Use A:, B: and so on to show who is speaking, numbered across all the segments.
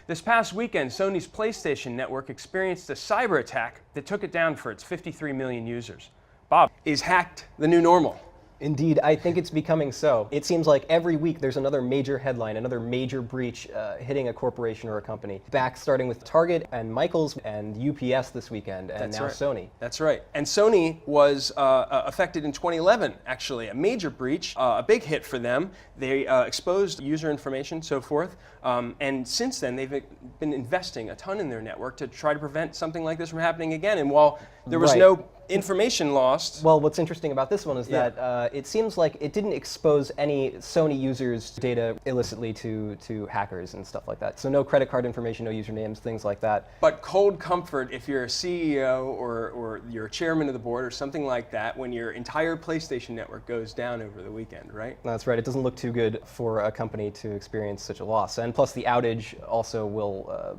A: This past weekend, Sony's PlayStation network experienced a cyber attack that took it down for its 53 million users. Bob, is hacked the new normal?
B: Indeed, I think it's becoming so. It seems like every week there's another major headline, another major breach hitting a corporation or a company. Back starting with Target and Michaels and UPS this weekend, and now Sony.
A: That's right. And Sony was affected in 2011, actually, a major breach, a big hit for them. They exposed user information, so forth. And since then, they've been investing a ton in their network to try to prevent something like this from happening again. And while there was no information lost.
B: Well, what's interesting about this one is that it seems like it didn't expose any Sony users' data illicitly to hackers and stuff like that. So no credit card information, no usernames, things like that.
A: But cold comfort if you're a CEO or you're a chairman of the board or something like that when your entire PlayStation network goes down over the weekend, right?
B: That's right. It doesn't look too good for a company to experience such a loss. And plus the outage also will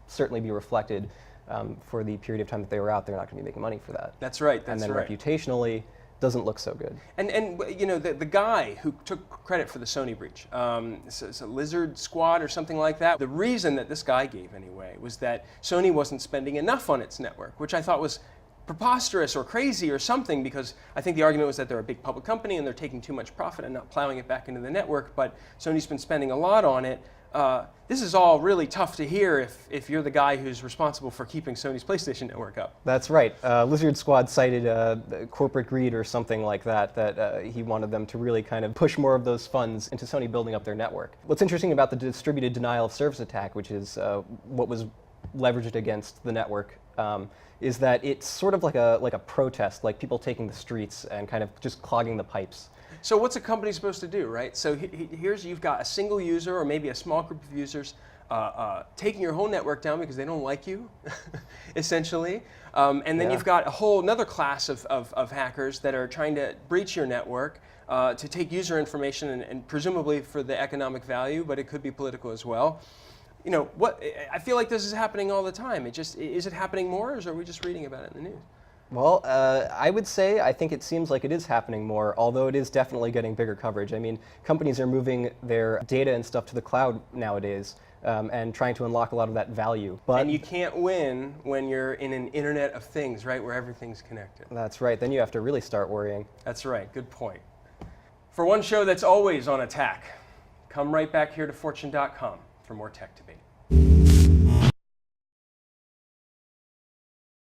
B: certainly be reflected for the period of time that they were out. They're not going to be making money for that.
A: That's right.
B: And then reputationally, doesn't look so good.
A: And you know, the guy who took credit for the Sony breach, it's a Lizard Squad or something like that. The reason that this guy gave anyway was that Sony wasn't spending enough on its network, which I thought was preposterous or crazy or something, because I think the argument was that they're a big public company and they're taking too much profit and not plowing it back into the network, but Sony's been spending a lot on it. This is all really tough to hear if you're the guy who's responsible for keeping Sony's PlayStation network up.
B: That's right. Lizard Squad cited corporate greed or something like that, that he wanted them to really kind of push more of those funds into Sony building up their network. What's interesting about the distributed denial of service attack, which is what was leveraged against the network, is that it's sort of like a protest, like people taking the streets and kind of just clogging the pipes.
A: So what's a company supposed to do, right? So here's, you've got a single user or maybe a small group of users taking your whole network down because they don't like you, essentially. And then you've got a whole another class of hackers that are trying to breach your network to take user information and presumably for the economic value, but it could be political as well. You know, I feel like this is happening all the time. Is it happening more, or are we just reading about it in the news?
B: Well, I would say I think it seems like it is happening more, although it is definitely getting bigger coverage. I mean, companies are moving their data and stuff to the cloud nowadays and trying to unlock a lot of that value.
A: And you can't win when you're in an Internet of Things, right, where everything's connected.
B: That's right. Then you have to really start worrying.
A: That's right. Good point. For one show that's always on attack, come right back here to Fortune.com for more tech debate.